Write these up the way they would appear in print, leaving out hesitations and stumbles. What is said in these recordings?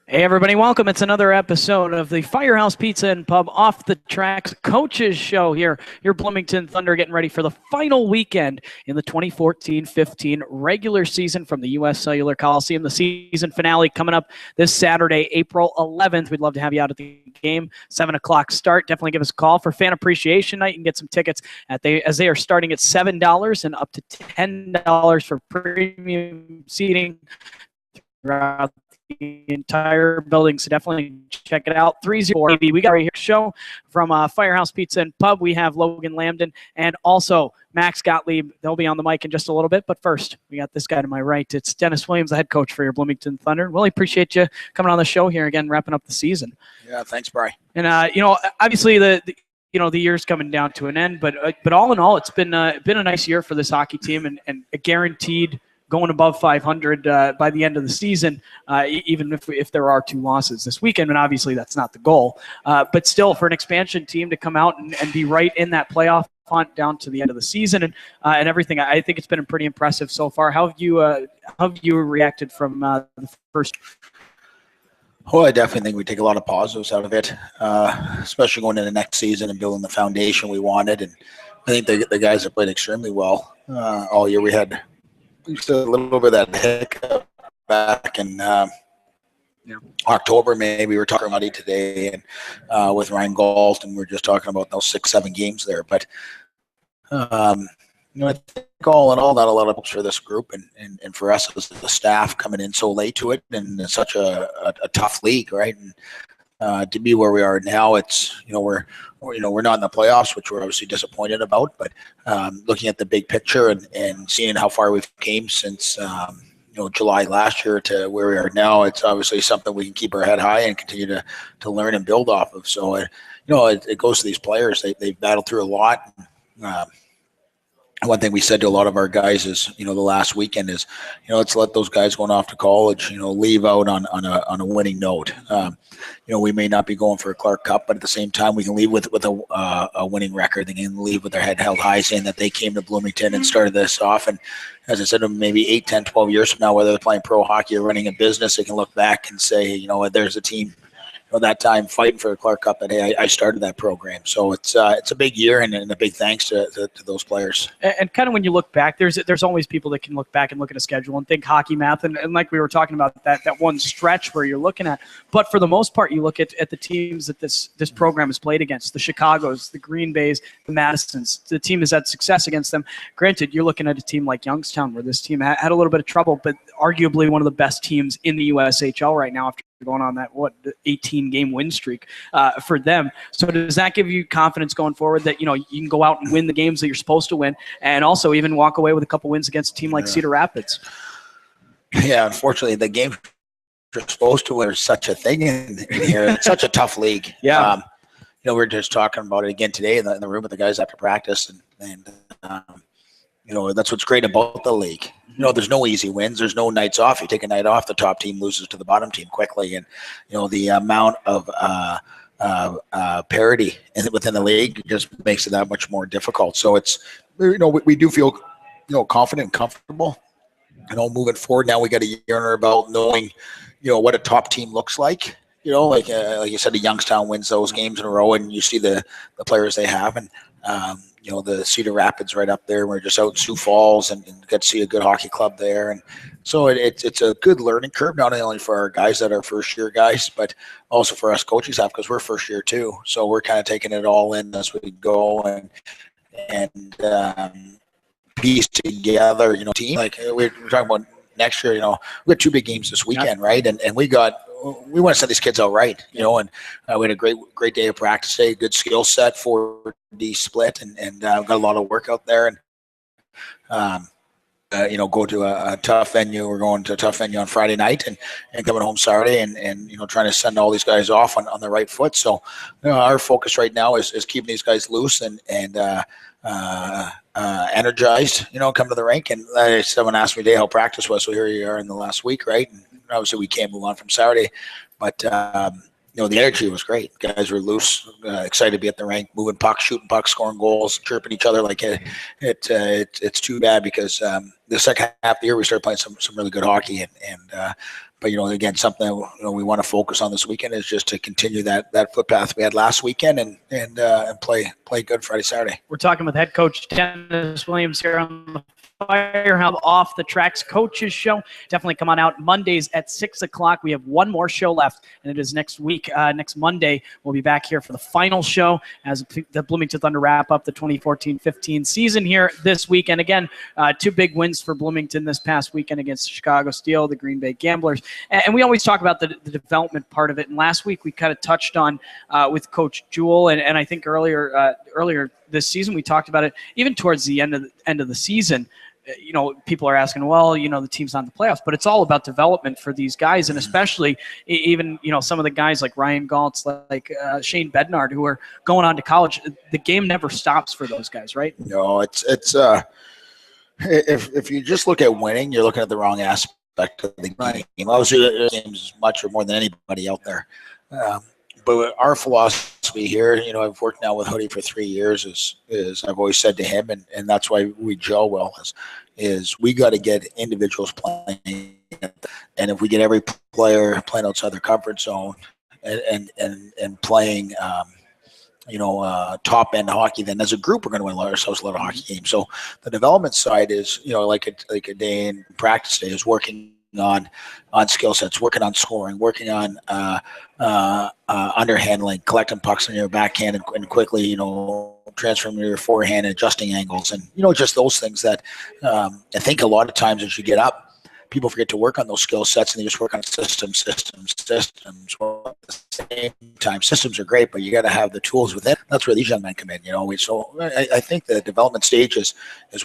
Hey everybody, welcome. It's another episode of the Firehouse Pizza and Pub Off the Tracks Coaches Show here. Your Bloomington Thunder getting ready for the final weekend in the 2014-15 regular season from the U.S. Cellular Coliseum. The season finale coming up this Saturday, April 11th. We'd love to have you out at the game. 7 o'clock start. Definitely give us a call for Fan Appreciation Night. You can get some tickets as they are starting at $7 and up to $10 for premium seating throughout the entire building, so definitely check it out. 304. We got right here show from Firehouse Pizza and Pub. We have Logan Lambdin and also Max Gottlieb. They'll be on the mic in just a little bit, but first we got this guy to my right. It's Dennis Williams, the head coach for your Bloomington Thunder. Really appreciate you coming on the show here again, wrapping up the season. Yeah, thanks, Bry. And obviously the year's coming down to an end, but all in all, it's been a nice year for this hockey team and a guaranteed going above 500 by the end of the season, even if there are 2 losses this weekend. And obviously that's not the goal. But still, for an expansion team to come out and be right in that playoff hunt down to the end of the season and everything, I think it's been pretty impressive so far. How have you reacted from the first? Well, I definitely think we take a lot of positives out of it, especially going into the next season and building the foundation we wanted. And I think the guys have played extremely well all year. We had just a little bit of that hiccup back in October. Maybe we were talking about it today and with Ryan Galt, and we were just talking about those 6-7 games there. But I think all in all, not a lot of hopes for this group and for us as the staff coming in so late to it and in such a tough league, right? And to be where we are now, it's we're not in the playoffs, which we're obviously disappointed about. But looking at the big picture and seeing how far we've came since July last year to where we are now, it's obviously something we can keep our head high and continue to learn and build off of. So it goes to these players. They've battled through a lot. One thing we said to a lot of our guys is, the last weekend is, let's let those guys going off to college, leave out on a winning note. We may not be going for a Clark Cup, but at the same time, we can leave with a winning record. They can leave with their head held high, saying that they came to Bloomington and started this off. And as I said, maybe 8, 10, 12 years from now, whether they're playing pro hockey or running a business, they can look back and say, there's a team that time fighting for a Clark Cup, and hey, I started that program. So it's a big year and a big thanks to those players. And kind of when you look back, there's always people that can look back and look at a schedule and think hockey math, and like we were talking about that one stretch where you're looking at. But for the most part, you look at the teams that this program has played against, the Chicagos, the Green Bays, the Madisons. The team has had success against them. Granted, you're looking at a team like Youngstown where this team had a little bit of trouble, but arguably one of the best teams in the USHL right now after going on that 18-game win streak for them. So does that give you confidence going forward that you can go out and win the games that you're supposed to win, and also even walk away with a couple wins against a team like Cedar Rapids? Yeah, unfortunately, the games you're supposed to win is such a thing in here. It's such a tough league. Yeah. We're just talking about it again today in the room with the guys after practice, and that's what's great about the league. There's no easy wins. There's no nights off. You take a night off, the top team loses to the bottom team quickly. And, the amount of parity within the league just makes it that much more difficult. So it's, we do feel, confident and comfortable, moving forward. Now we got a year under our belt knowing, what a top team looks like. Like you said, the Youngstown wins those games in a row, and you see the players they have. And, the Cedar Rapids right up there. We're just out in Sioux Falls and get to see a good hockey club there. And so it's a good learning curve, not only for our guys that are first-year guys, but also for us coaching staff, because we're first year too. So we're kind of taking it all in as we go and piece together, team. Like we're talking about next year, we got 2 big games this weekend, right? And we want to send these kids out right, and we had a great day of practice today, good skill set, 4D split, and got a lot of work out there. And go to a tough venue. We're going to a tough venue on Friday night and coming home Saturday and trying to send all these guys off on the right foot. So our focus right now is keeping these guys loose and energized, come to the rink. And someone asked me today how practice was. So here you are in the last week, right? And obviously we can't move on from Saturday, but the energy was great. Guys were loose, excited to be at the rink, moving pucks, shooting pucks, scoring goals, chirping each other. Like it's too bad because the second half of the year we started playing some really good hockey, but again, something we want to focus on this weekend is just to continue that footpath we had last weekend and play good Friday, Saturday. We're talking with head coach Dennis Williams here on the Firehouse Off the Tracks Coaches Show. Definitely come on out Mondays at 6 o'clock. We have one more show left, and it is next week. Next Monday, we'll be back here for the final show as the Bloomington Thunder wrap up the 2014-15 season here this week. And again, 2 big wins for Bloomington this past weekend against Chicago Steel, the Green Bay Gamblers. And we always talk about the development part of it. And last week, we kind of touched on with Coach Jewell, and I think earlier this season we talked about it. Even towards the end of the season, people are asking, well, the team's not in the playoffs, but it's all about development for these guys, and especially even some of the guys like Ryan Galtz, like Shane Bednard, who are going on to college. The game never stops for those guys, right? No, it's if you just look at winning, you're looking at the wrong aspect of the game. Obviously, the game's much or more than anybody out there. But our philosophy here, I've worked now with Hoodie for 3 years, is I've always said to him, and that's why we gel well, is we got to get individuals playing, and if we get every player playing outside their comfort zone and playing, top end hockey, then as a group we're going to win ourselves a lot of hockey games. So the development side is, like a day in practice day is working on skill sets, working on scoring, working on underhandling, collecting pucks on your backhand and quickly, transferring to your forehand and adjusting angles, and just those things that I think a lot of times as you get up, people forget to work on those skill sets and they just work on systems. Well, at the same time, systems are great, but you got to have the tools within. That's where these young men come in. So I think the development stage is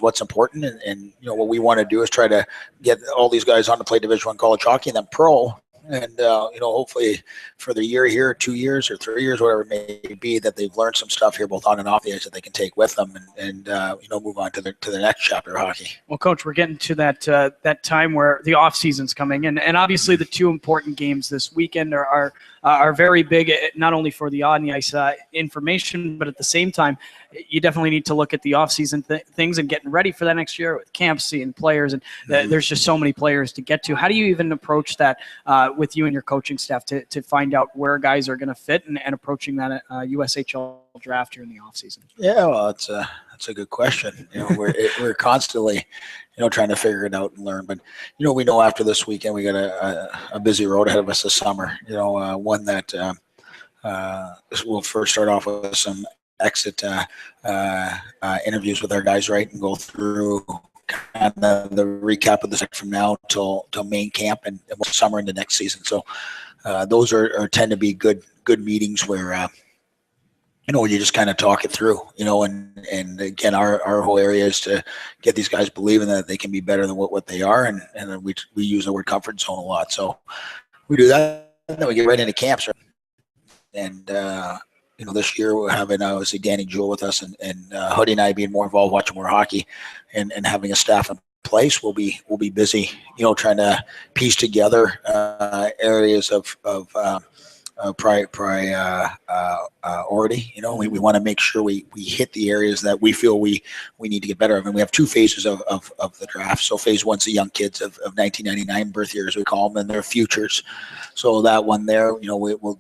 what's important, and what we want to do is try to get all these guys on to play Division I college hockey and then pro. And, hopefully for the year here, 2 years or 3 years, whatever it may be, that they've learned some stuff here, both on and off the ice, that they can take with them and move on to the next chapter of hockey. Well, Coach, we're getting to that time where the off season's coming, and obviously the 2 important games this weekend are very big, not only for the on the ice information, but at the same time, you definitely need to look at the off-season things and getting ready for that next year with camps, seeing players, and there's just so many players to get to. How do you even approach that with you and your coaching staff to find out where guys are going to fit and approaching that USHL draft here in the off-season? Yeah, well, that's a good question. We're constantly, trying to figure it out and learn. But we know after this weekend we got a busy road ahead of us this summer. One that we'll first start off with some exit interviews with our guys, right, and go through kind of the recap of this from now till main camp and summer into next season. So those are tend to be good meetings where you just kind of talk it through, and again, our whole area is to get these guys believing that they can be better than what they are, and then we use the word comfort zone a lot. So we do that, and then we get right into camps, right? And this year we're having obviously Danny Jewell with us, and Hoodie and I being more involved, watching more hockey, and having a staff in place. We'll be busy, trying to piece together areas of priority. We want to make sure we hit the areas that we feel we need to get better of. And we have 2 phases of the draft. So phase 1's the young kids of 1999 birth years, we call them, and their futures. So that one there, we'll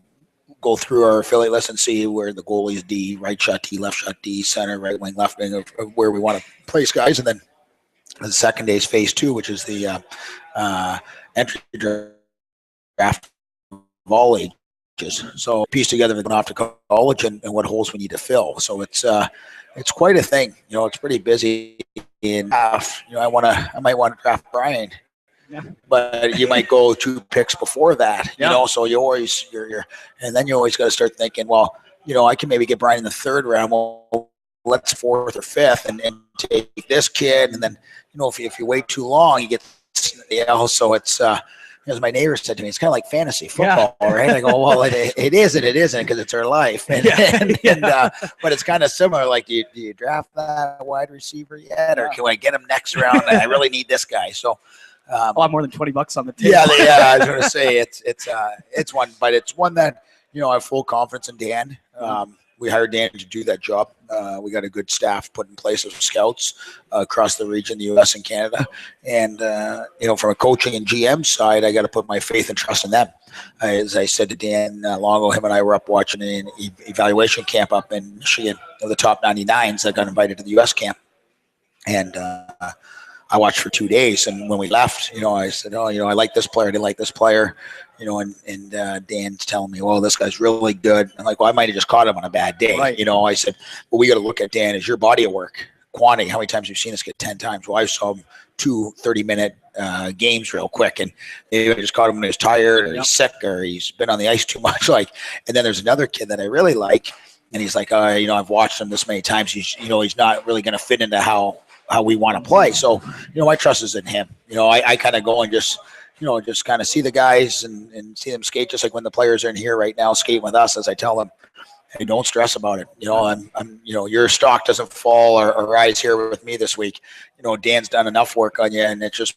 go through our affiliate list and see where the goalie is D, right shot D, left shot D, center, right wing, left wing, of where we want to place guys. And then the second day is phase 2, which is the entry draft of all ages. So piece together going off to college and what holes we need to fill. So it's quite a thing. It's pretty busy in draft. I might want to draft Brian. Yeah. But you might go 2 picks before that, so you're and then you always got to start thinking, well, I can maybe get Brian in the 3rd round. Well, let's 4th or 5th and take this kid. And then, if you wait too long, you get, so it's, as my neighbor said to me, it's kind of like fantasy football, right? I go, well, it isn't because it's our life. But it's kind of similar. Like, do you draft that wide receiver yet? Or can I get him next round? I really need this guy. So, a lot more than $20 on the table. Yeah. I was going to say it's one, but it's one that I have full confidence in Dan. We hired Dan to do that job. We got a good staff put in place of scouts across the region, the U.S. and Canada. And, from a coaching and GM side, I got to put my faith and trust in them. As I said to Dan long ago, him and I were up watching an evaluation camp up in Michigan of the top 99s that got invited to the U.S. camp. And I watched for 2 days. And when we left, I said, I like this player. I didn't like this player. And Dan's telling me, well, this guy's really good. I'm like, well, I might have just caught him on a bad day. Right. I said, well, we got to look at Dan as your body of work, quantity. How many times you've seen us get 10 times? Well, I saw him 2 30-minute games real quick. And maybe I just caught him when he was tired or he's sick or he's been on the ice too much. And then there's another kid that I really like. And he's like, I've watched him this many times. He's not really going to fit into how we want to play. So, my trust is in him. I kind of go and just kind of see the guys and see them skate, just like when the players are in here right now skating with us, as I tell them, hey, don't stress about it. Your stock doesn't fall or rise here with me this week. Dan's done enough work on you, and it's just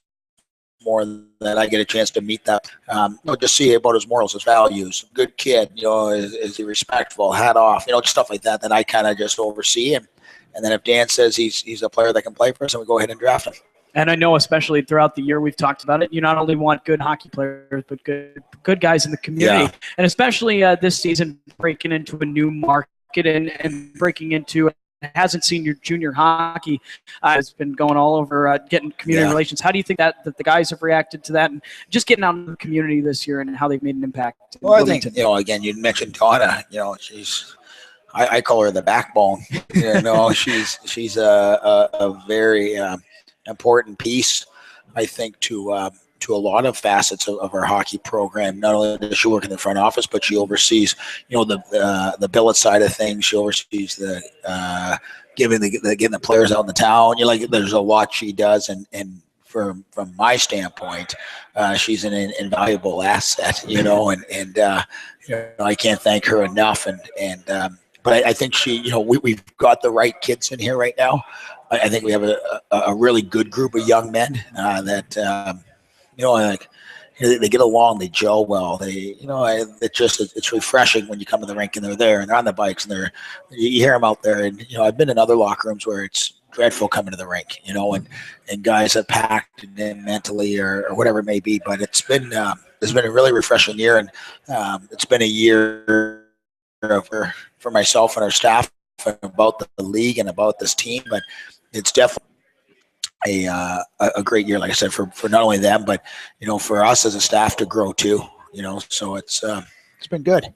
more that I get a chance to meet that. Just see about his morals, his values. Good kid, is he respectful, hat off, just stuff like that I kind of just oversee him. And then if Dan says he's a player that can play for us, then we go ahead and draft him. And I know, especially throughout the year, we've talked about it. You not only want good hockey players, but good guys in the community. Yeah. And especially this season, breaking into a new market and breaking into hasn't seen your junior hockey. It's been going all over getting community relations. How do you think that the guys have reacted to that and just getting out in the community this year and how they've made an impact? Well, I think, again, you mentioned Donna. She's I call her the backbone. She's a very important piece, I think, to a lot of facets of our hockey program. Not only does she work in the front office, but she oversees, the billet side of things. She oversees the getting the players out in the town. There's a lot she does, and from my standpoint, she's an invaluable asset. I can't thank her enough. But I think we've got the right kids in here right now. I think we have a really good group of young men that they get along, they gel well. It's refreshing when you come to the rink and they're there and they're on the bikes and you hear them out there. And I've been in other locker rooms where it's dreadful coming to the rink, and guys have packed in mentally or whatever it may be. But it's been a really refreshing year, and it's been a year for myself and our staff about the league and about this team. But it's definitely a great year, like I said, for not only them, but for us as a staff to grow too. So it's been good.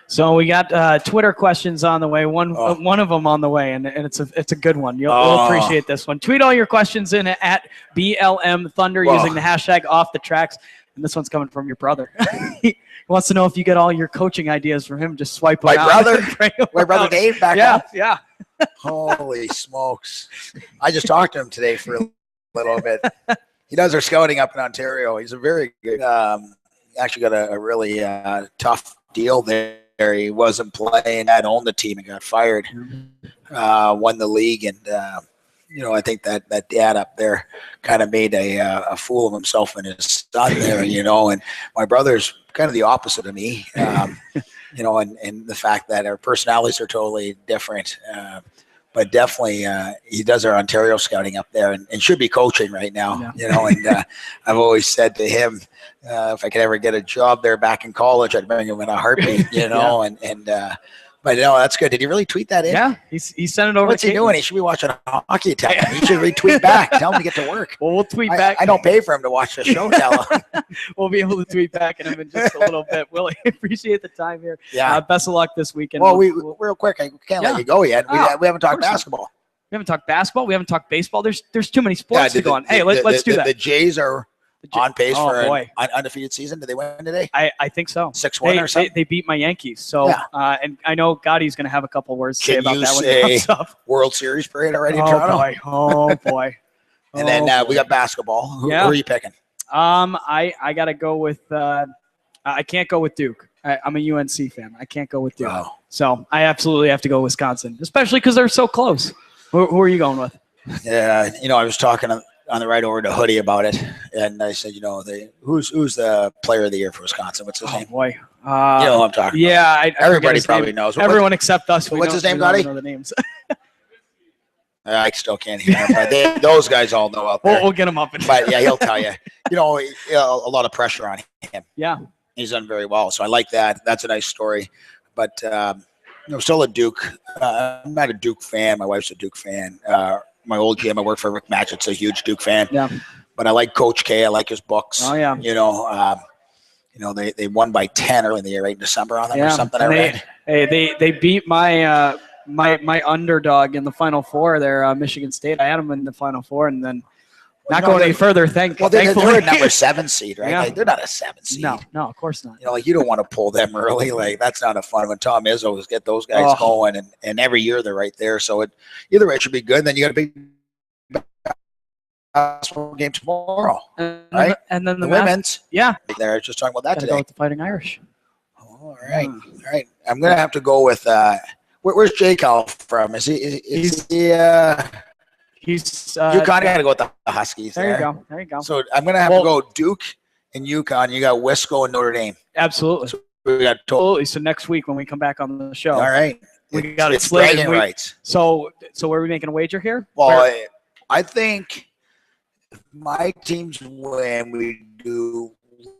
So we got Twitter questions on the way. One of them on the way, and it's a good one. You'll appreciate this one. Tweet all your questions in at BLM Thunder using the hashtag #OffTheTracks. And this one's coming from your brother. He wants to know if you get all your coaching ideas from him. Just swipe them out. My brother Dave back up. Yeah. Holy smokes. I just talked to him today for a little bit. He does our scouting up in Ontario. He's a very good, actually got a really tough deal there. He wasn't playing, had owned the team and got fired, won the league. And, I think that dad up there kind of made a fool of himself and his son there, and my brother's kind of the opposite of me, and the fact that our personalities are totally different. But definitely he does our Ontario scouting up there and should be coaching right now, and I've always said to him, if I could ever get a job there back in college, I'd bring him in a heartbeat, But that's good. Did he really tweet that in? Yeah, he sent it over. What's he doing? He should be watching hockey time. He should retweet back. Tell him to get to work. Well, we'll tweet back. I don't pay for him to watch the show. Tell him. We'll be able to tweet back at him in just a little bit. Willie, appreciate the time here. Yeah. Best of luck this weekend. Well, real quick, I can't let you go yet. We haven't talked basketball. We haven't talked basketball. We haven't talked baseball. There's too many sports to go on. Hey, let's do that. The Jays are on pace for an undefeated season. Did they win today? I think so. 6-1 or something? They beat my Yankees. So, and I know Gotti's going to have a couple words to say about that when it comes up. World Series parade already in Toronto? Oh, boy. And then we got basketball. Who are you picking? I got to go with I can't go with Duke. I'm a UNC fan. I can't go with Duke. Oh. So I absolutely have to go Wisconsin, especially because they're so close. Who are you going with? Yeah, I was talking on the ride over to Hoodie about it, and I said, who's the player of the year for Wisconsin? What's his name? Boy. You know who I'm talking about. Yeah, everybody probably knows. Everyone except us. What's his name, Gotti? Gotti? Know the names. I still can't hear him, but those guys all know out there. We'll get him up. But yeah, he'll tell you. A lot of pressure on him. Yeah, he's done very well. So I like that. That's a nice story. But still a Duke. I'm not a Duke fan. My wife's a Duke fan. My old GM, I work for Rick Matchett's a huge Duke fan. Yeah. But I like Coach K. I like his books. Oh yeah. They won by 10 early in the year, right in December on them or something. They beat my my underdog in the Final Four there, Michigan State. I had them in the Final Four, and then going any further. Thankfully, they're a number 7 seed, right? Yeah. They're not a 7 seed. No, of course not. You don't want to pull them early. That's not a fun one. Tom Izzo is get those guys going, and every year they're right there. So either way, it should be good. Then you got a big game tomorrow, right? And then the women's. Yeah, there. I was just talking about that today. Go with the Fighting Irish. All right. I'm gonna have to go with. Where's Jake from? Is he? He's UConn. Got to go with the Huskies. There you go. So I'm gonna have to go Duke and UConn. You got Wisco and Notre Dame. Absolutely. So we got totally. So next week when we come back on the show. All right. We got it slated. Rights. So are we making a wager here? Well, I think my teams when we do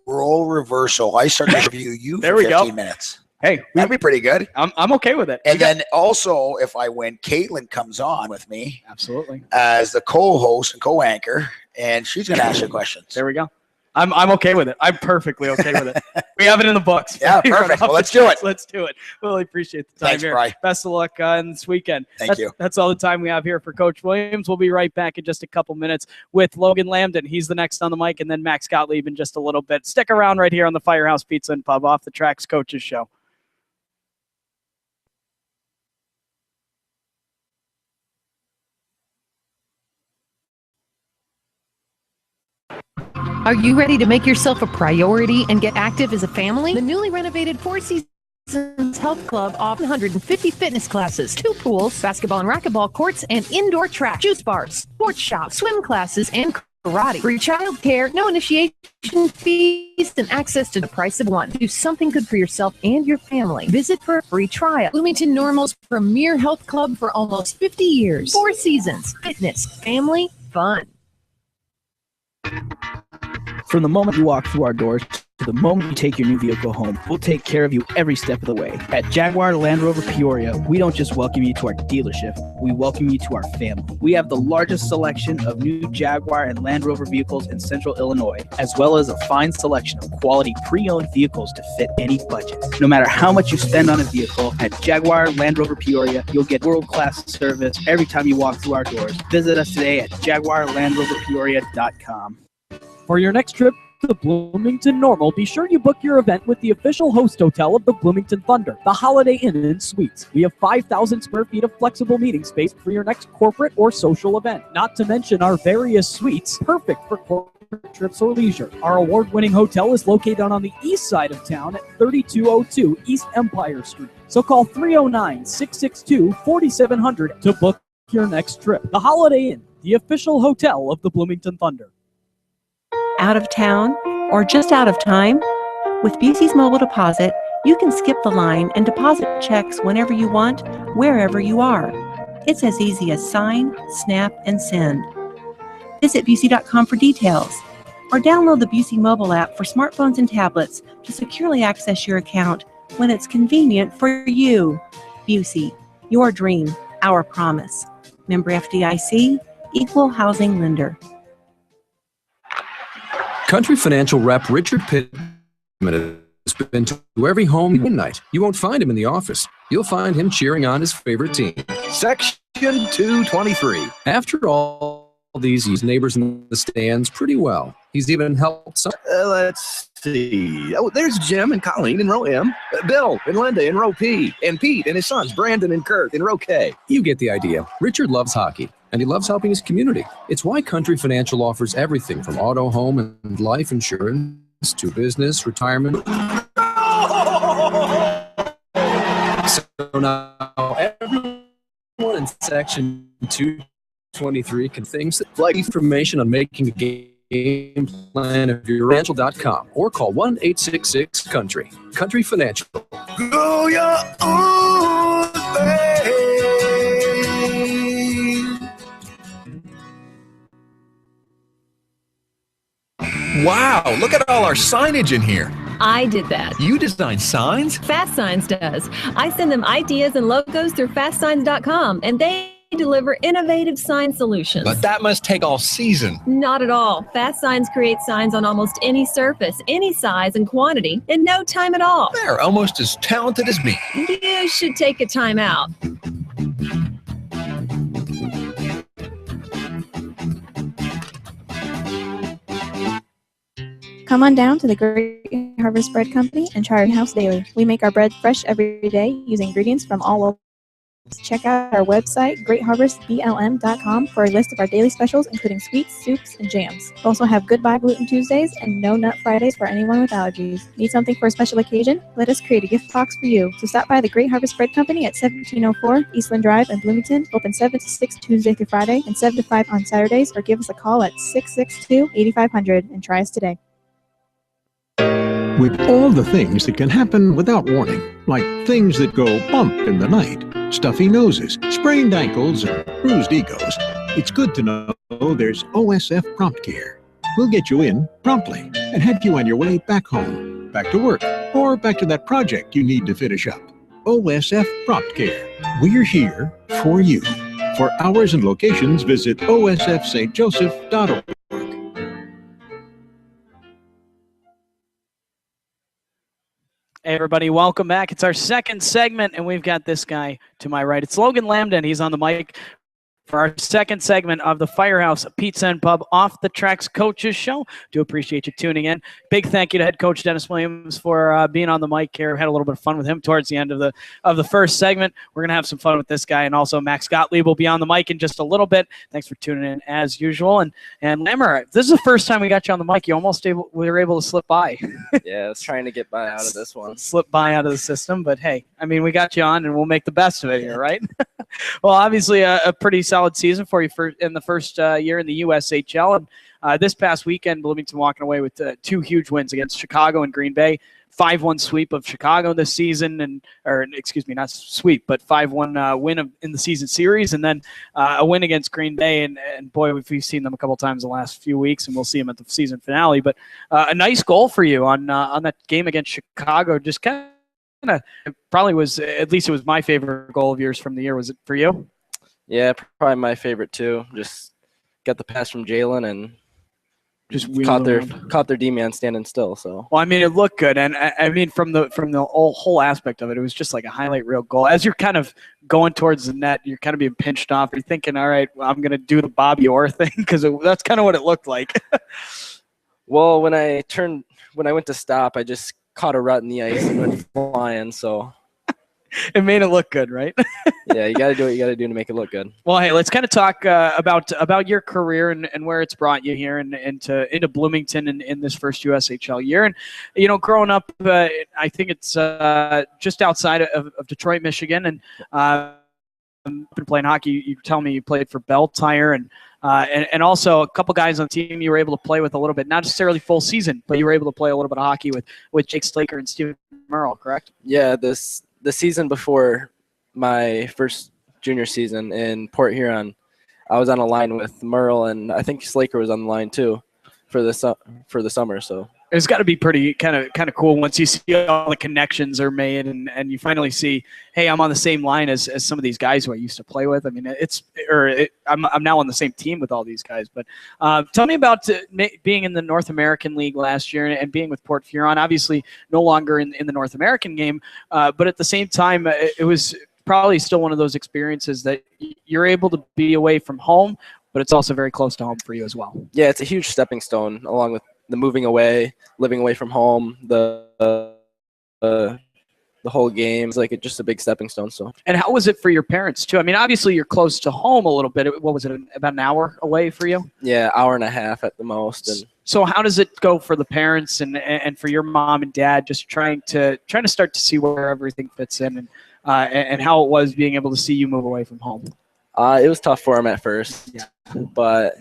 role reversal. I start to review you for 15 minutes. Hey, that'd be pretty good. I'm okay with it. And then also, if I win, Caitlin comes on with me. Absolutely. As the co-host and co-anchor, and she's going to ask you questions. There we go. I'm okay with it. I'm perfectly okay with it. We have it in the books. Yeah, perfect. Well, let's do it. Let's do it. Really appreciate the time. Thanks, here. Bri. Best of luck in this weekend. Thank you. That's all the time we have here for Coach Williams. We'll be right back in just a couple minutes with Logan Lambdin. He's the next on the mic, and then Max Gottlieb in just a little bit. Stick around right here on the Firehouse Pizza and Pub Off the Tracks Coaches Show. Are you ready to make yourself a priority and get active as a family? The newly renovated Four Seasons Health Club offers 150 fitness classes, 2 pools, basketball and racquetball courts, and indoor track, juice bars, sports shop, swim classes, and karate. Free child care, no initiation fees, and access to the price of one. Do something good for yourself and your family. Visit for a free trial. Bloomington Normal's premier health club for almost 50 years. Four Seasons, fitness, family, fun. From the moment you walk through our doors to the moment you take your new vehicle home, we'll take care of you every step of the way. At Jaguar Land Rover Peoria, we don't just welcome you to our dealership, we welcome you to our family. We have the largest selection of new Jaguar and Land Rover vehicles in Central Illinois, as well as a fine selection of quality pre-owned vehicles to fit any budget. No matter how much you spend on a vehicle, at Jaguar Land Rover Peoria, you'll get world-class service every time you walk through our doors. Visit us today at jaguarlandroverpeoria.com. For your next trip to Bloomington Normal, be sure you book your event with the official host hotel of the Bloomington Thunder, the Holiday Inn and Suites. We have 5,000 square feet of flexible meeting space for your next corporate or social event. Not to mention our various suites, perfect for corporate trips or leisure. Our award-winning hotel is located on the east side of town at 3202 East Empire Street. So call 309-662-4700 to book your next trip. The Holiday Inn, the official hotel of the Bloomington Thunder. Out of town or just out of time? With Busey's Mobile Deposit, you can skip the line and deposit checks whenever you want, wherever you are. It's as easy as sign, snap, and send. Visit Busey.com for details, or download the Busey mobile app for smartphones and tablets to securely access your account when it's convenient for you. Busey, your dream, our promise. Member FDIC, Equal Housing Lender. Country Financial rep Richard Pittman has been to every home night. You won't find him in the office. You'll find him cheering on his favorite team. Section 223. After all these, he's neighbors in the stands pretty well. He's even helped some. Let's see. Oh, there's Jim and Colleen in row M, Bill and Linda in row P, and Pete and his sons Brandon and Kurt in row K. You get the idea. Richard loves hockey, and he loves helping his community. It's why Country Financial offers everything from auto, home, and life insurance to business, retirement. So now everyone in Section 2 23 can things that like information on making a game plan of your financial.com or call 1-866-COUNTRY. Country Financial. Go your own way. Wow, look at all our signage in here. I did that. You design signs? Fast Signs does. I send them ideas and logos through fastsigns.com, and they deliver innovative sign solutions. But that must take all season. Not at all. Fast Signs create signs on almost any surface, any size and quantity, in no time at all. They're almost as talented as me. You should take a time out. Come on down to the Great Harvest Bread Company and try our house daily. We make our bread fresh every day using ingredients from all over. Check out our website, greatharvestblm.com, for a list of our daily specials, including sweets, soups, and jams. We also have Goodbye Gluten Tuesdays and No Nut Fridays for anyone with allergies. Need something for a special occasion? Let us create a gift box for you. So stop by the Great Harvest Bread Company at 1704 Eastland Drive in Bloomington, open 7 to 6 Tuesday through Friday and 7 to 5 on Saturdays, or give us a call at 662-8500 and try us today. With all the things that can happen without warning, like things that go bump in the night, stuffy noses, sprained ankles, and bruised egos, it's good to know there's OSF Prompt Care. We'll get you in promptly and help you on your way back home, back to work, or back to that project you need to finish up. OSF Prompt Care. We're here for you. For hours and locations, visit osfstjoseph.org. Hey everybody, welcome back. It's our second segment, and we've got this guy to my right. It's Logan Lambdin. He's on the mic for our second segment of the Firehouse Pizza and Pub Off the Tracks Coaches Show. Do appreciate you tuning in. Big thank you to head coach Dennis Williams for being on the mic here. Had a little bit of fun with him towards the end of the first segment. We're going to have some fun with this guy, and also Max Gottlieb will be on the mic in just a little bit. Thanks for tuning in as usual. And Lammer, this is the first time we got you on the mic. You almost were able to slip by. Yeah, I was trying to get by out of this one. Slip by out of the system, but hey, I mean, we got you on, and we'll make the best of it here, right? Well, obviously a pretty solid season for you in the first year in the USHL. And this past weekend, Bloomington walking away with 2 huge wins against Chicago and Green Bay. 5-1 sweep of Chicago this season, not sweep, but 5-1 win in the season series, and then a win against Green Bay. And boy, we've seen them a couple times the last few weeks, and we'll see them at the season finale. But a nice goal for you on that game against Chicago. Just kind of probably was, at least it was my favorite goal of yours from the year. Was it for you? Yeah, probably my favorite too. Just got the pass from Jalen and just caught their D-man standing still. So well, I mean, it looked good, and I mean from the whole aspect of it, it was just like a highlight reel goal. As you're kind of going towards the net, you're kind of being pinched off. You're thinking, all right, well, I'm going to do the Bobby Orr thing, because that's kind of what it looked like. Well, when I went to stop, I just caught a rut in the ice and went flying. So it made it look good, right? Yeah, you got to do what you got to do to make it look good. Well, hey, let's kind of talk about your career and where it's brought you here and into Bloomington in this first USHL year. And, you know, growing up, I think it's just outside of Detroit, Michigan. And been playing hockey. You tell me you played for Bell Tire and also a couple guys on the team you were able to play with a little bit, not necessarily full season, but you were able to play a little bit of hockey with Jake Slaker and Steven Merle, correct? Yeah, the season before my first junior season in Port Huron, I was on a line with Merle, and I think Slaker was on the line too for the summer. So it's got to be pretty kind of cool once you see all the connections are made and you finally see, hey, I'm on the same line as some of these guys who I used to play with. I mean, I'm now on the same team with all these guys. But tell me about being in the North American League last year and being with Port Huron. Obviously, no longer in the North American game, but at the same time, it was probably still one of those experiences that you're able to be away from home, but it's also very close to home for you as well. Yeah, it's a huge stepping stone along with the moving away, living away from home, the whole game. It's like just a big stepping stone. So. And how was it for your parents too? I mean, obviously you're close to home a little bit. What was it, about an hour away for you? Yeah, hour and a half at the most. And so how does it go for the parents and for your mom and dad, just trying to start to see where everything fits in and how it was being able to see you move away from home? It was tough for them at first, but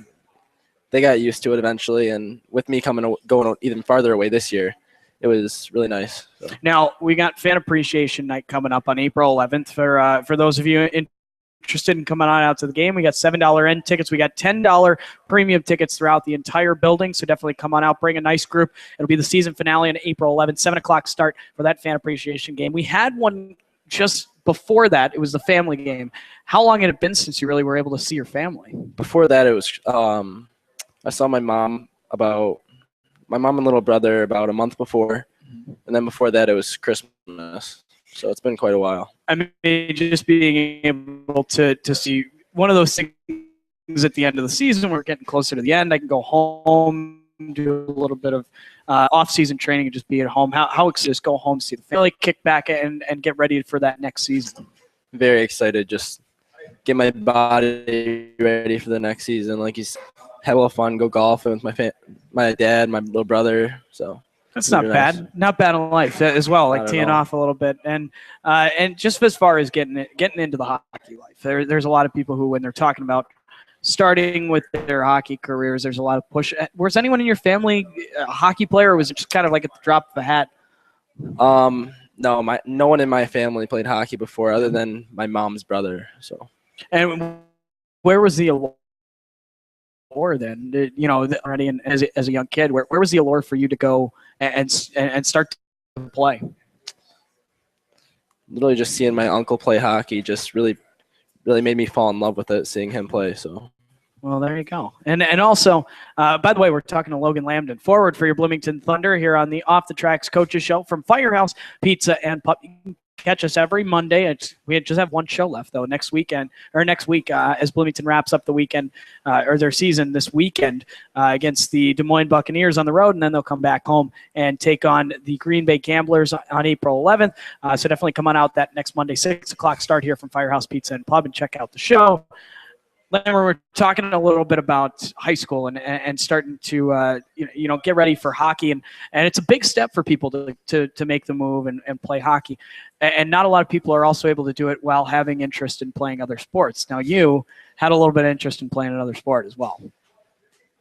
they got used to it eventually. And with me going even farther away this year, it was really nice. So. Now, we got Fan Appreciation Night coming up on April 11th. For those of you interested in coming on out to the game, we got $7 end tickets. We got $10 premium tickets throughout the entire building, so definitely come on out, bring a nice group. It'll be the season finale on April 11th, 7 o'clock start for that Fan Appreciation game. We had one just before that. It was the family game. How long had it been since you really were able to see your family? Before that, it was I saw my mom and little brother about a month before, and then before that, it was Christmas. So it's been quite a while. I mean, just being able to see one of those things at the end of the season, we're getting closer to the end. I can go home, do a little bit of off-season training, and just be at home. How excited just go home, see the family, kick back, and get ready for that next season? Very excited. Just get my body ready for the next season. Like, he's have a little fun, go golfing with my dad, my little brother. So that's not bad. Nice. Not bad in life as well. Like teeing off a little bit, and just as far as getting into the hockey life, there's a lot of people who, when they're talking about starting with their hockey careers, there's a lot of push. Was anyone in your family a hockey player, or was it just kind of like at the drop of a hat? No, no one in my family played hockey before, other than my mom's brother. So, and where was the allure then? You know, already as a young kid, where was the allure for you to go and start to play? Literally, just seeing my uncle play hockey just really made me fall in love with it. Seeing him play, so. Well, there you go. And also, by the way, we're talking to Logan Lambdin, forward for your Bloomington Thunder here on the Off the Tracks Coaches Show from Firehouse Pizza and Pub. You can catch us every Monday. We just have one show left, though, next week as Bloomington wraps up the weekend or their season this weekend against the Des Moines Buccaneers on the road, and then they'll come back home and take on the Green Bay Gamblers on April 11th. So definitely come on out that next Monday, 6 o'clock start here from Firehouse Pizza and Pub, and check out the show. We're talking a little bit about high school and starting to get ready for hockey, and it's a big step for people to make the move and play hockey, and not a lot of people are also able to do it while having interest in playing other sports. Now, you had a little bit of interest in playing another sport as well.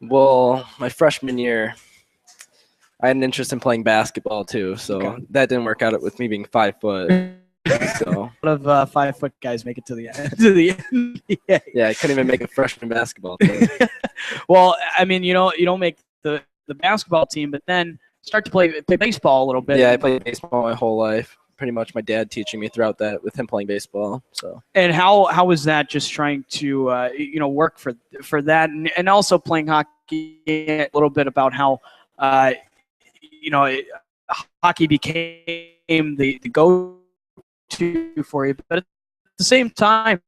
Well, my freshman year, I had an interest in playing basketball too, so that didn't work out with me being 5 foot. So a lot of 5 foot guys make it to the end. Yeah, I couldn't even make a freshman basketball team. Well, I mean, you don't make the basketball team, but then start to play baseball a little bit. Yeah, I played baseball my whole life. Pretty much my dad teaching me throughout that with him playing baseball. So. And how was that, just trying to work for that, and also playing hockey, a little bit about how hockey became the go for you, but at the same time,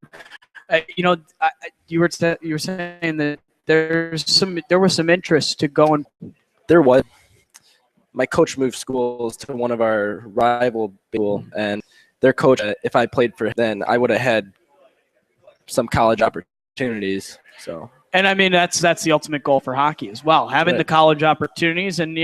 you were saying that there was some interest to go and. There was. My coach moved schools to one of our rival school, and their coach, if I played for him, then I would have had some college opportunities. So. And I mean, that's the ultimate goal for hockey as well, having the college opportunities, and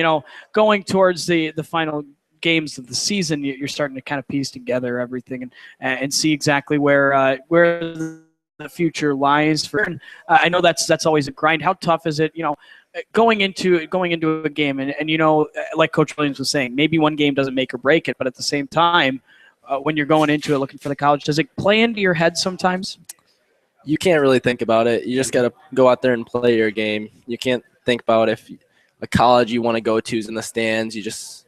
going towards the final games of the season, you're starting to kind of piece together everything and see exactly where the future lies for. And I know that's always a grind. How tough is it, going into a game and like Coach Williams was saying, maybe one game doesn't make or break it, but at the same time, when you're going into it looking for the college, does it play into your head sometimes? You can't really think about it. You just got to go out there and play your game. You can't think about if a college you want to go to is in the stands. You just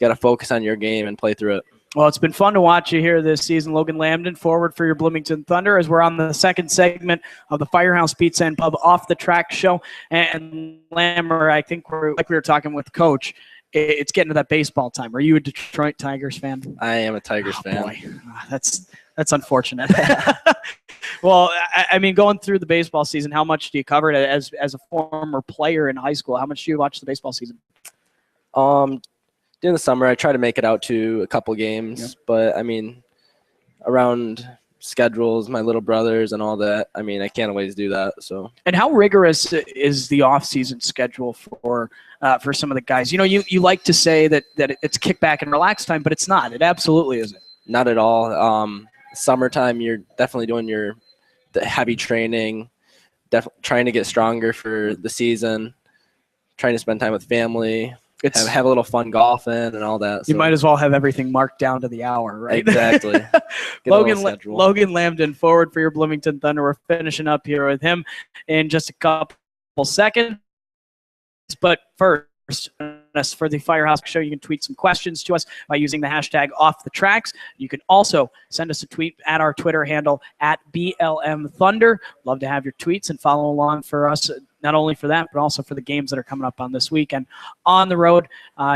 got to focus on your game and play through it. Well, it's been fun to watch you here this season. Logan Lambdin, forward for your Bloomington Thunder, as we're on the second segment of the Firehouse Pizza and Pub Off the Track show. And Lammer, I think we were talking with Coach, it's getting to that baseball time. Are you a Detroit Tigers fan? I am a Tigers fan. Boy. That's unfortunate. Well, I mean, going through the baseball season, how much do you cover it as a former player in high school? How much do you watch the baseball season? During the summer, I try to make it out to a couple games, but I mean, around schedules, my little brothers and all that, I mean, I can't always do that. So. And how rigorous is the off-season schedule for some of the guys? You like to say that it's kick back and relax time, but it's not. It absolutely isn't. Not at all. Summertime, you're definitely doing your the heavy training, trying to get stronger for the season, trying to spend time with family, have a little fun golfing and all that. You might as well have everything marked down to the hour, right? Exactly. Logan Lambdin, forward for your Bloomington Thunder. We're finishing up here with him in just a couple seconds. But first, for the Firehouse Show, you can tweet some questions to us by using the hashtag #OffTheTracks. You can also send us a tweet at our Twitter handle at BLM Thunder. Love to have your tweets and follow along for us, not only for that, but also for the games that are coming up on this weekend on the road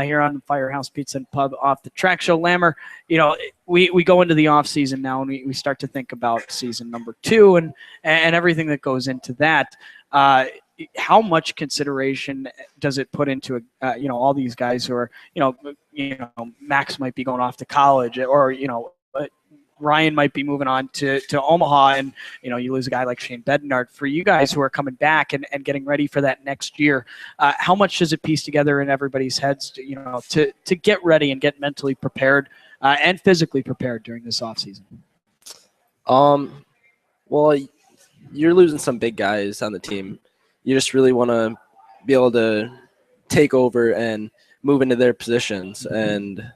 here on Firehouse Pizza and Pub Off the Track Show. Lammer, we go into the off season now, and we start to think about season number 2 and everything that goes into that. How much consideration does it put into all these guys who are Max might be going off to college, or Ryan might be moving on to Omaha, and you lose a guy like Shane Bednard. For you guys who are coming back and getting ready for that next year, how much does it piece together in everybody's heads to get ready and get mentally prepared and physically prepared during this offseason? Well, you're losing some big guys on the team. You just really want to be able to take over and move into their positions and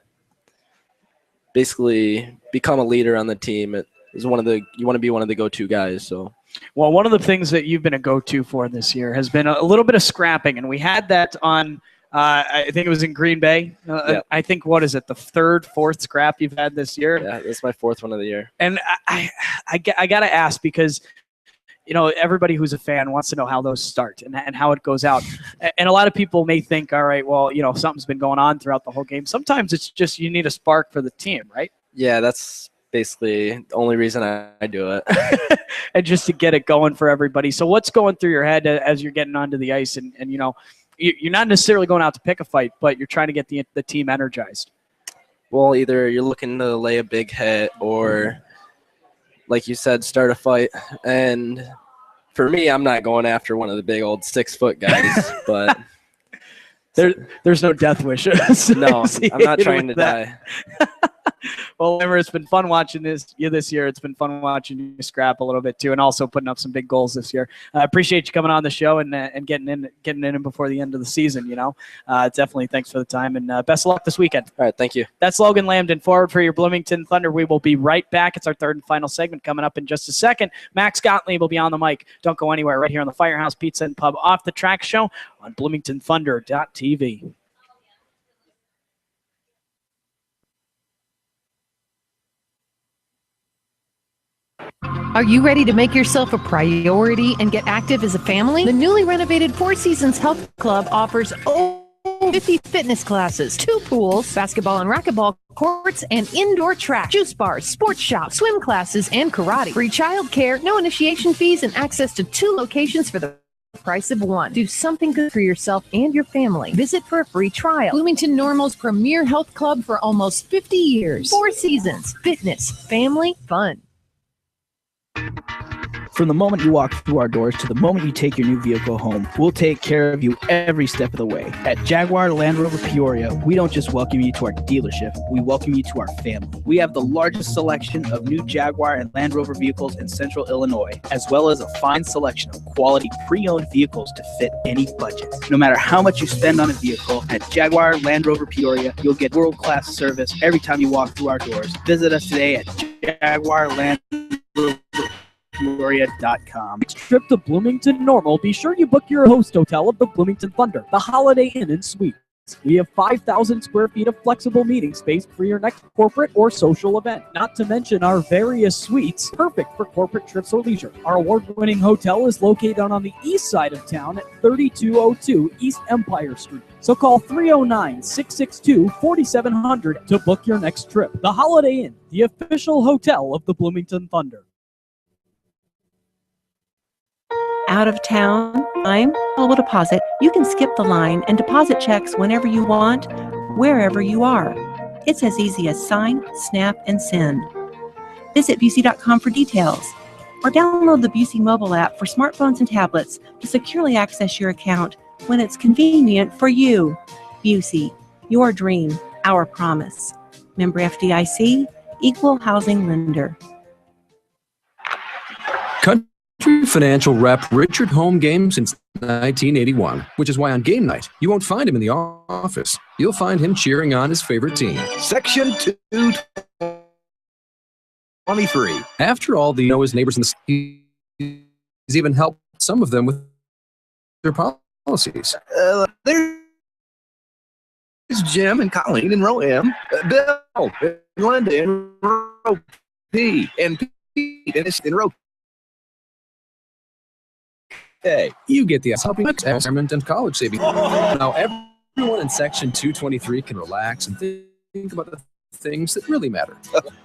basically become a leader on the team. You want to be one of the go-to guys. So, well, one of the things that you've been a go-to for this year has been a little bit of scrapping, and we had that on. I think it was in Green Bay. I think, what is it, the 3rd, 4th scrap you've had this year? Yeah, it's my 4th one of the year. And I got to ask, because everybody who's a fan wants to know how those start and how it goes out. And a lot of people may think, all right, well, something's been going on throughout the whole game. Sometimes it's just you need a spark for the team, right? Yeah, that's basically the only reason I do it. And just to get it going for everybody. So what's going through your head as you're getting onto the ice and you're not necessarily going out to pick a fight, but you're trying to get the team energized? Well, either you're looking to lay a big hit or, like you said, start a fight. And for me, I'm not going after one of the big old 6-foot guys, but there's no death wishes. No, I'm not trying to die. Well, Lammer, it's been fun watching this year. It's been fun watching you scrap a little bit too, and also putting up some big goals this year. I appreciate you coming on the show and getting in before the end of the season. Definitely thanks for the time, and best of luck this weekend. All right, thank you. That's Logan Lambdin, forward for your Bloomington Thunder. We will be right back. It's our 3rd and final segment coming up in just a second. Max Gottlieb will be on the mic. Don't go anywhere. Right here on the Firehouse Pizza and Pub Off the Track Show on BloomingtonThunder.tv. Are you ready to make yourself a priority and get active as a family? The newly renovated Four Seasons Health Club offers 50 fitness classes, 2 pools, basketball and racquetball courts, and indoor track, juice bars, sports shop, swim classes, and karate. Free child care, no initiation fees, and access to 2 locations for the price of 1. Do something good for yourself and your family. Visit for a free trial. Bloomington Normal's premier health club for almost 50 years. Four Seasons, fitness, family, fun. From the moment you walk through our doors to the moment you take your new vehicle home, we'll take care of you every step of the way. At Jaguar Land Rover Peoria, we don't just welcome you to our dealership, we welcome you to our family. We have the largest selection of new Jaguar and Land Rover vehicles in Central Illinois, as well as a fine selection of quality pre-owned vehicles to fit any budget. No matter how much you spend on a vehicle, at Jaguar Land Rover Peoria, you'll get world-class service every time you walk through our doors. Visit us today at JaguarLandRoverPeoria.com. Next trip to Bloomington Normal, be sure you book your host hotel of the Bloomington Thunder, the Holiday Inn and Suites. We have 5,000 square feet of flexible meeting space for your next corporate or social event, not to mention our various suites, perfect for corporate trips or leisure. Our award-winning hotel is located on the east side of town at 3202 East Empire Street. So call 309-662-4700 to book your next trip. The Holiday Inn, the official hotel of the Bloomington Thunder. Out of town, mobile deposit. You can skip the line and deposit checks whenever you want, wherever you are. It's as easy as sign, snap, and send. Visit Busey.com for details, or download the Busey mobile app for smartphones and tablets to securely access your account when it's convenient for you. Busey, your dream, our promise. Member FDIC, Equal Housing Lender. Financial rep Richard home game since 1981, which is why on game night, you won't find him in the office. You'll find him cheering on his favorite team. Section 223. After all, the his neighbors in the he's even helped some of them with their policies. There's Jim and Colleen in row M, Bill and Linda in row P, and Pete in row K. You get the retirement and college savings. Now everyone in section 223 can relax and think about the things that really matter.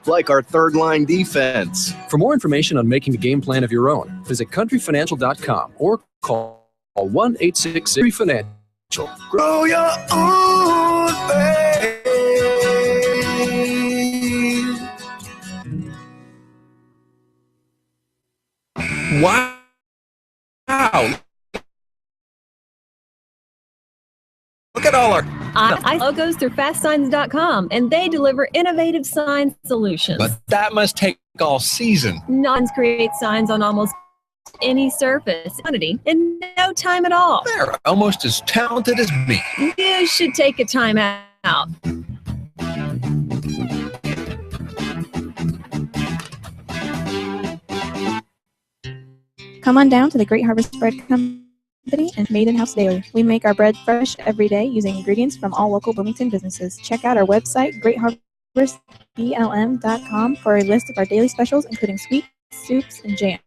Like our third line defense. For more information on making a game plan of your own, visit countryfinancial.com or call 1-866-FINANCIAL. Grow your own faith. Wow. Look at all our logos through fastsigns.com, and they deliver innovative sign solutions. But that must take all season. Nons create signs on almost any surface in no time at all. They're almost as talented as me. You should take a time out. Come on down to the Great Harvest Bread Company and Made in House Daily. We make our bread fresh every day using ingredients from all local Bloomington businesses. Check out our website, greatharvestblm.com, for a list of our daily specials, including sweets, soups, and jams.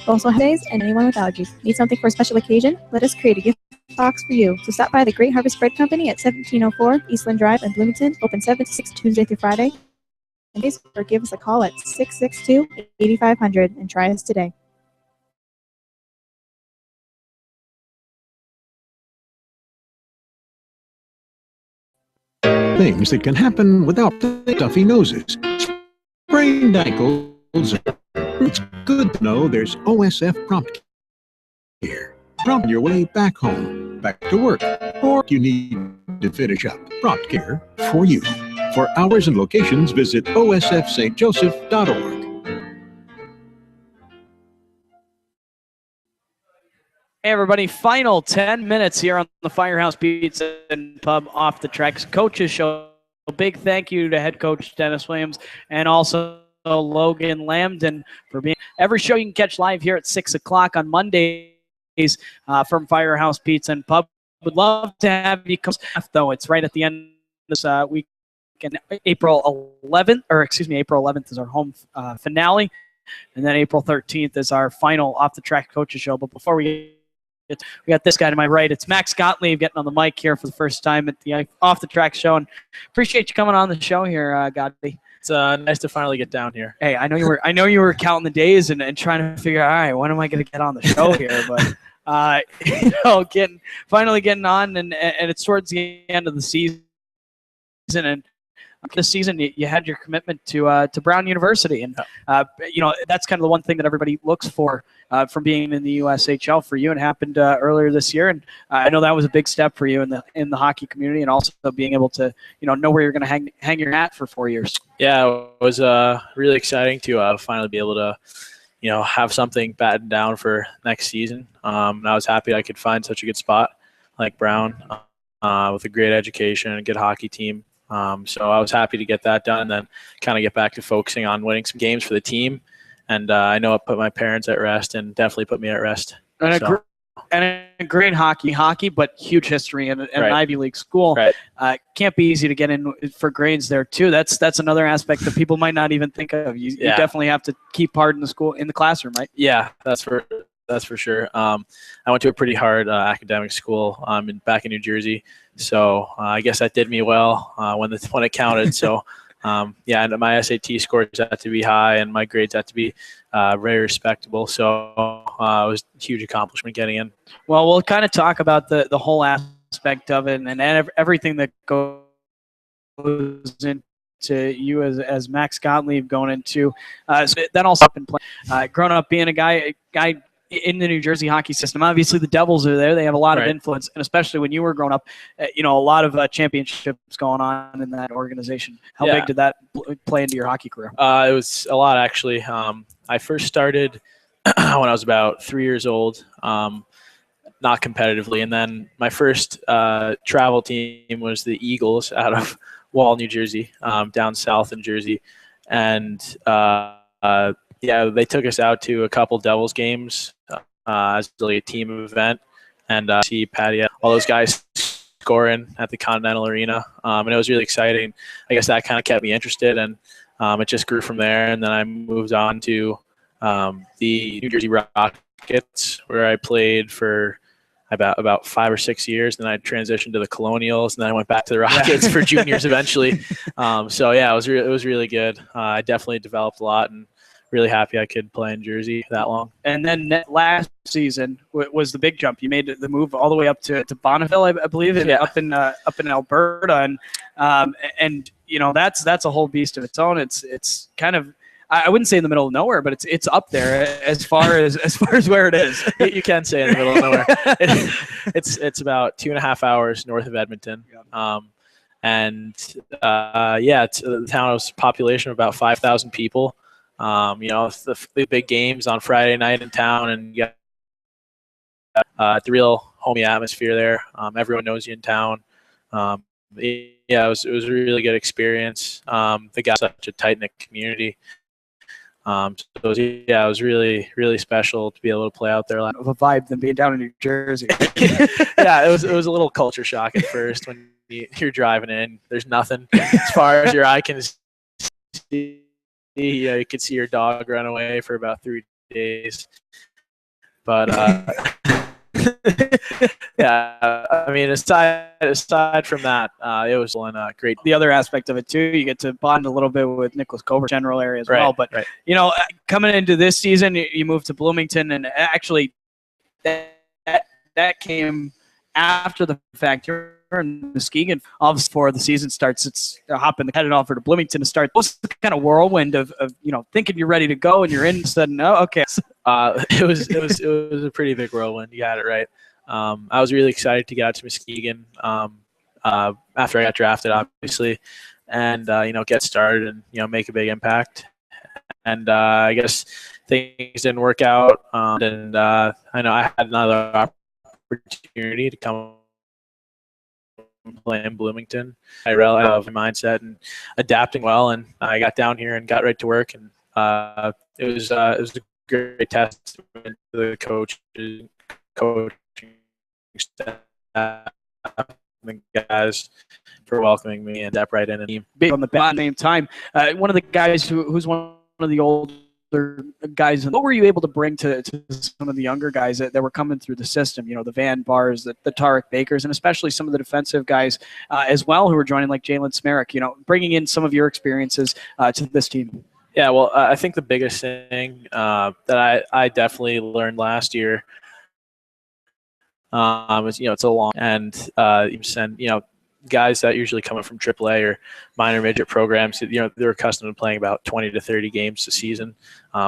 Also days and anyone with allergies. Need something for a special occasion? Let us create a gift box for you. So stop by the Great Harvest Bread Company at 1704 Eastland Drive in Bloomington, open 7 to 6 Tuesday through Friday. Or give us a call at 662-8500 and try us today. Things that can happen without stuffy noses, sprained ankles. It's good to know there's OSF Prompt Care. Prompt your way back home, back to work, or you need to finish up. Prompt Care for you. For hours and locations, visit osfstjoseph.org. Hey everybody, final 10 minutes here on the Firehouse Pizza and Pub Off the Tracks Coaches Show. A big thank you to head coach Dennis Williams and also Logan Lambdin for being every show you can catch live here at 6 o'clock on Mondays from Firehouse Pizza and Pub. Would love to have you come, though it's right at the end of this week. And April 11th is our home finale, and then April 13th is our final Off the Track Coaches Show. But before we got this guy to my right. It's Max Gottlieb getting on the mic here for the first time at the Off the Track show, and appreciate you coming on the show here, Gottlieb. It's nice to finally get down here. Hey, I know you were counting the days and trying to figure out, all right, when am I going to get on the show here? But finally getting on, and it's towards the end of the season, and this season you had your commitment to Brown University, and that's kind of the one thing that everybody looks for from being in the USHL for you, and it happened earlier this year, and I know that was a big step for you in the hockey community, and also being able to know where you're going to hang your hat for 4 years. Yeah, it was really exciting to finally be able to have something battened down for next season. And I was happy I could find such a good spot like Brown with a great education and a good hockey team. So I was happy to get that done and then kind of get back to focusing on winning some games for the team. And I know it put my parents at rest and definitely put me at rest. And a great hockey, but huge history in an Ivy League school. Right. Can't be easy to get in for grades there too. That's another aspect that people might not even think of. You definitely have to keep hard in the classroom, right? Yeah, that's for sure. I went to a pretty hard academic school back in New Jersey, so I guess that did me well when it counted. So and my SAT scores had to be high, and my grades had to be very respectable. So it was a huge accomplishment getting in. Well, we'll kind of talk about the whole aspect of it and everything that goes into you as Max Gottlieb going into so that also been playing. Growing up being a guy in the New Jersey hockey system, obviously the Devils are there. They have a lot of influence, and especially when you were growing up, a lot of championships going on in that organization. How big did that play into your hockey career? It was a lot, actually. I first started when I was about 3 years old, not competitively. And then my first travel team was the Eagles out of Wall, New Jersey, down south in Jersey. And yeah, they took us out to a couple Devils games as really a team event, and see Patty, all those guys scoring at the Continental Arena, and it was really exciting. I guess that kind of kept me interested, and it just grew from there. And then I moved on to the New Jersey Rockets, where I played for about 5 or 6 years. Then I transitioned to the Colonials, and then I went back to the Rockets for juniors eventually. So yeah, it was really good. I definitely developed a lot, and really happy I could play in Jersey that long. And then last season was the big jump. You made the move all the way up to Bonneville, I believe, up in Alberta, and you know that's a whole beast of its own. It's kind of, I wouldn't say in the middle of nowhere, but it's up there as far as where it is. You can say in the middle of nowhere. It's about 2.5 hours north of Edmonton. And it's the town has a population of about 5,000 people. You know, it's the big games on Friday night in town, and you got the real homey atmosphere there. Everyone knows you in town. Yeah, it was a really good experience. The guys are such a tight-knit community. So it was really, really special to be able to play out there. Of a vibe than being down in New Jersey. Yeah, it was a little culture shock at first when you're driving in. There's nothing as far as your eye can see. You could see your dog run away for about 3 days. But yeah, I mean, aside from that, it was great. The other aspect of it too, you get to bond a little bit with Nicholas Covert general area as well. But you know, coming into this season, you moved to Bloomington, and actually that came after the fact. You're in Muskegon, obviously, before the season starts. It's hopping the headed offer to Bloomington to start. What's the kind of whirlwind of you know, thinking you're ready to go and you're in, sudden, oh, okay. It was a pretty big whirlwind. You got it right. I was really excited to get out to Muskegon after I got drafted, obviously, and you know, get started and, you know, make a big impact. And I guess things didn't work out, and I know I had another opportunity to come play in Bloomington. I really have my mindset and adapting well, and I got down here and got right to work, and it was a great testament to the coaching staff and the guys for welcoming me and step right in and team. On the same time, one of the guys who's one of the older guys, what were you able to bring to some of the younger guys that were coming through the system? You know, the Van Bars, the Tarek Bakers, and especially some of the defensive guys as well who were joining, like Jalen Smerrick. You know, bringing in some of your experiences to this team. Yeah, well, I think the biggest thing that I definitely learned last year was, you know, it's a long, and you know, guys that usually coming from AAA or minor midget programs, you know, they're accustomed to playing about 20 to 30 games a season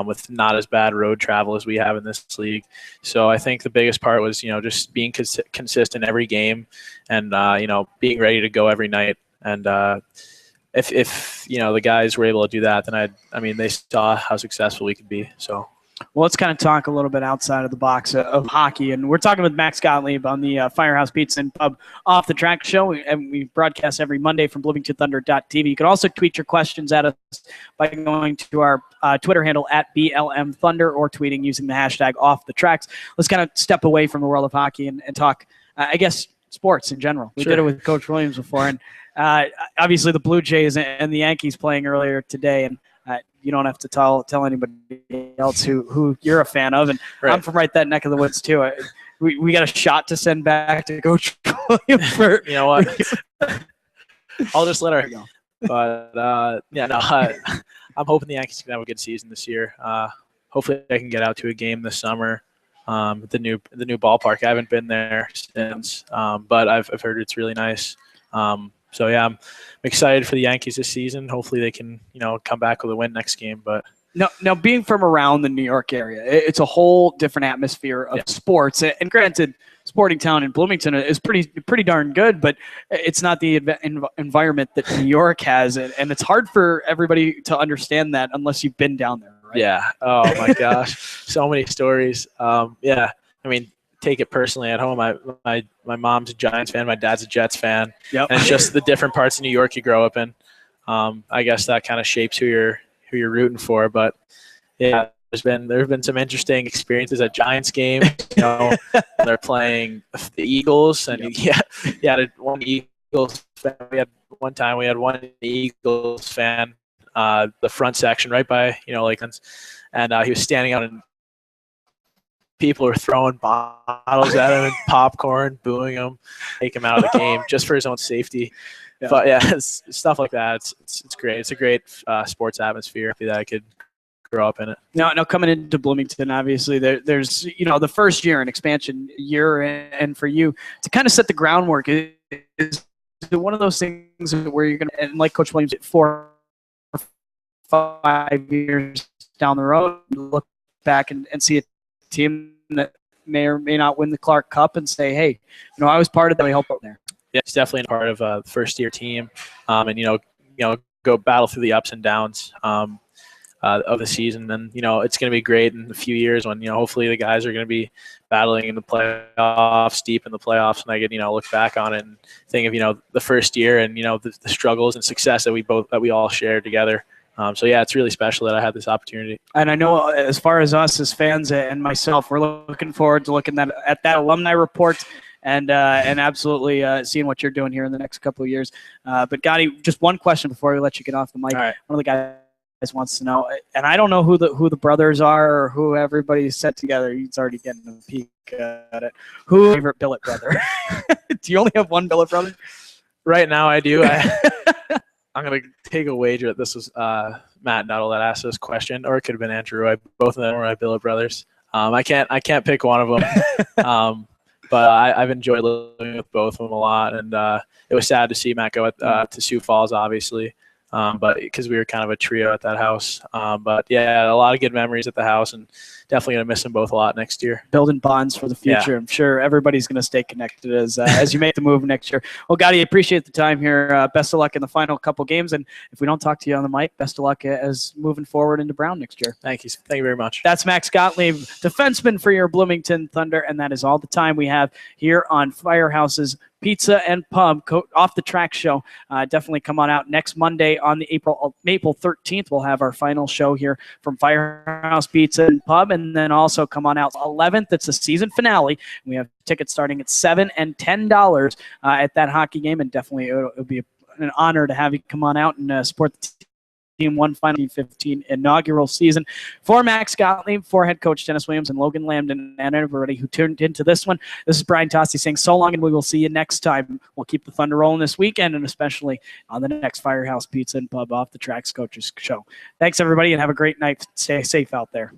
with not as bad road travel as we have in this league. So I think the biggest part was, you know, just being consistent every game, and you know, being ready to go every night. And if you know, the guys were able to do that, then I mean, they saw how successful we could be. So. Well, let's kind of talk a little bit outside of the box of hockey. And we're talking with Max Gottlieb on the Firehouse Pizza and Pub Off the Track show. And we broadcast every Monday from BloomingtonThunder.tv. You can also tweet your questions at us by going to our Twitter handle at BLM Thunder, or tweeting using the hashtag Off the Tracks. Let's kind of step away from the world of hockey and talk, I guess, sports in general. We did it with Coach Williams before. And obviously the Blue Jays and the Yankees playing earlier today. And you don't have to tell anybody else who you're a fan of, and I'm from right that neck of the woods too. We got a shot to send back to Coach Williams for, you know what? I'll just let her go. But yeah, no, I'm hoping the Yankees can have a good season this year. Hopefully, I can get out to a game this summer. The new ballpark. I haven't been there since, but I've heard it's really nice. So yeah, I'm excited for the Yankees this season. Hopefully they can, you know, come back with a win next game. But now being from around the New York area, it's a whole different atmosphere of sports. And granted, Sporting Town in Bloomington is pretty darn good, but it's not the environment that New York has, and it's hard for everybody to understand that unless you've been down there, right? Yeah. Oh my gosh, so many stories. Yeah. I mean, take it personally at home. My mom's a Giants fan. My dad's a Jets fan. Yep. And it's just the different parts of New York you grow up in. I guess that kind of shapes who you're rooting for. But yeah, there have been some interesting experiences at Giants games. They're playing the Eagles, and one Eagles fan. One time we had one Eagles fan, the front section right by Lakeland's, and he was standing out, and people were throwing bottles at him and popcorn, booing him, take him out of the game just for his own safety. Yeah. But yeah, it's stuff like that. It's great. It's a great sports atmosphere that I could grow up in it. Now coming into Bloomington, obviously there's the first year, an expansion year, and for you to kind of set the groundwork is one of those things where you're going to, and like Coach Williams, 4 or 5 years down the road, look back and see a team that may or may not win the Clark Cup and say, hey, I was part of that. We helped out there. Yeah, it's definitely a part of a first-year team, and go battle through the ups and downs of the season. And it's going to be great in a few years when hopefully the guys are going to be battling in the playoffs, deep in the playoffs, and I can look back on it and think of the first year and the struggles and success that we all shared together. So yeah, it's really special that I had this opportunity. And I know as far as us as fans and myself, we're looking forward to looking at that alumni report and absolutely seeing what you're doing here in the next couple of years. But Gotti, just one question before we let you get off the mic. All right. One of the guys wants to know, and I don't know who the brothers are or who everybody's set together. He's already getting a peek at it. Who's your favorite billet brother? Do you only have one billet brother? Right now I do. I'm going to take a wager that this was Matt Nuttall that asked this question, or it could have been Andrew. Both of them were my billet brothers. I can't pick one of them. But I've enjoyed living with both of them a lot, and it was sad to see Matt go to Sioux Falls, obviously, but because we were kind of a trio at that house. But yeah, a lot of good memories at the house, and definitely going to miss them both a lot next year. Building bonds for the future. Yeah. I'm sure everybody's going to stay connected as you make the move next year. Well, Gotti, appreciate the time here. Best of luck in the final couple games, and if we don't talk to you on the mic, best of luck as moving forward into Brown next year. Thank you very much. That's Max Gottlieb, defenseman for your Bloomington Thunder, and that is all the time we have here on Firehouse's Pizza and Pub Off the Track show. Definitely come on out next Monday on the April 13th. We'll have our final show here from Firehouse Pizza and Pub, and then also come on out 11th. It's the season finale. We have tickets starting at $7 and $10 at that hockey game, and definitely it'll be an honor to have you come on out and support the Team 1 final 2015 inaugural season. For Max Gottlieb, for head coach Dennis Williams and Logan Lambdin, and everybody who tuned into this one, this is Brian Tossi saying so long, and we will see you next time. We'll keep the Thunder rolling this weekend, and especially on the next Firehouse Pizza and Pub Off the Tracks Coaches show. Thanks, everybody, and have a great night. Stay safe out there.